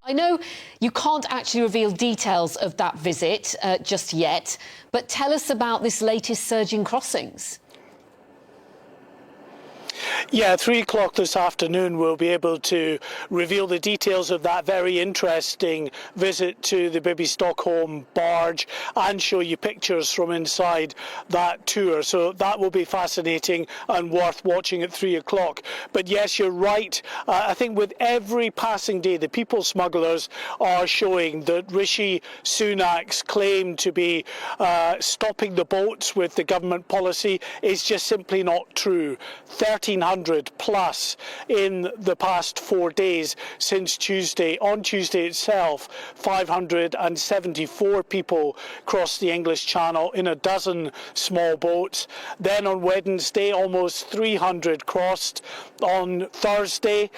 I know you can't actually reveal details of that visit just yet, but tell us about this latest surge in crossings. Yeah, 3 o'clock this afternoon we'll be able to reveal the details of that very interesting visit to the Bibi Stockholm barge and show you pictures from inside that tour. So that will be fascinating and worth watching at 3 o'clock. But yes, you're right. I think with every passing day, the people smugglers are showing that Rishi Sunak's claim to be stopping the boats with the government policy is just simply not true. 1,300 plus in the past 4 days since Tuesday. On Tuesday itself, 574 people crossed the English Channel in a dozen small boats. Then on Wednesday, almost 300 crossed. On Thursday,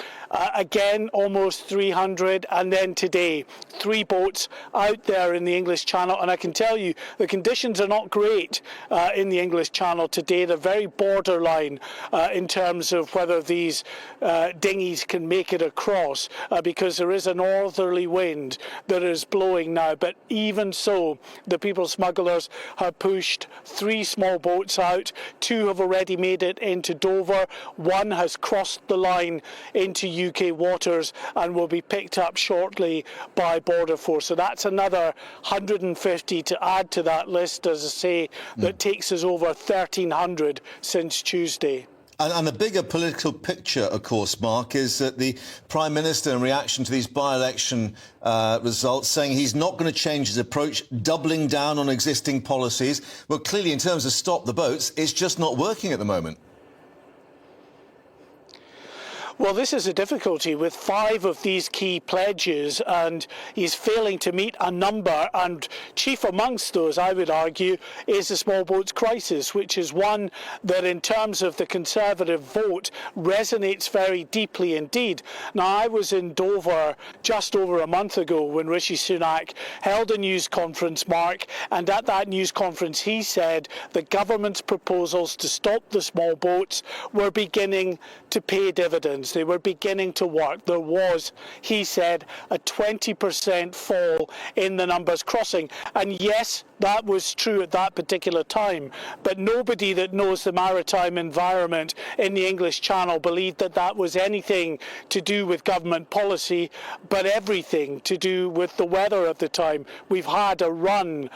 again, almost 300. And then today, 3 boats out there in the English Channel. And I can tell you, the conditions are not great in the English Channel today. They're very borderline in terms of whether these dinghies can make it across because there is a northerly wind that is blowing now. But even so, the people smugglers have pushed 3 small boats out. 2 have already made it into Dover. 1 has crossed the line into UK waters and will be picked up shortly by Border Force. So that's another 150 to add to that list, as I say, that takes us over 1,300 since Tuesday. And the bigger political picture, of course, Mark, is that the Prime Minister, in reaction to these by-election results, saying he's not going to change his approach, doubling down on existing policies. Well, clearly, in terms of stop the boats, it's just not working at the moment. Well, this is a difficulty with 5 of these key pledges, and he's failing to meet a number, and chief amongst those, I would argue, is the small boats crisis, which is one that in terms of the Conservative vote resonates very deeply indeed. Now, I was in Dover just over a month ago when Rishi Sunak held a news conference, Mark, and at that news conference he said the government's proposals to stop the small boats were beginning to pay dividends. They were beginning to work. There was, he said, a 20% fall in the numbers crossing. And yes, that was true at that particular time. But nobody that knows the maritime environment in the English Channel believed that that was anything to do with government policy, but everything to do with the weather at the time. We've had a run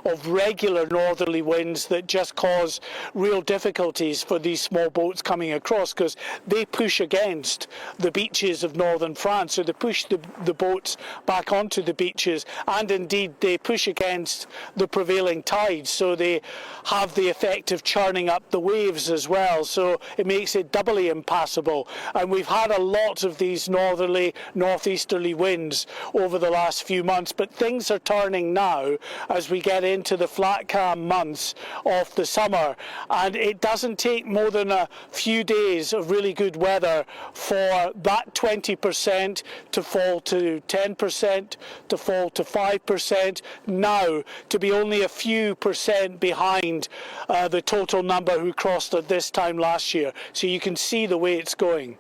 of regular northerly winds that just cause real difficulties for these small boats coming across because they push against the beaches of northern France. So they push the boats back onto the beaches, and indeed they push against the prevailing tides. So they have the effect of churning up the waves as well. So it makes it doubly impassable. And we've had a lot of these northerly, northeasterly winds over the last few months, but things are turning now as we get into the flat calm months of the summer, and it doesn't take more than a few days of really good weather for that 20% to fall to 10%, to fall to 5%, now to be only a few percent behind the total number who crossed at this time last year. So you can see the way it's going.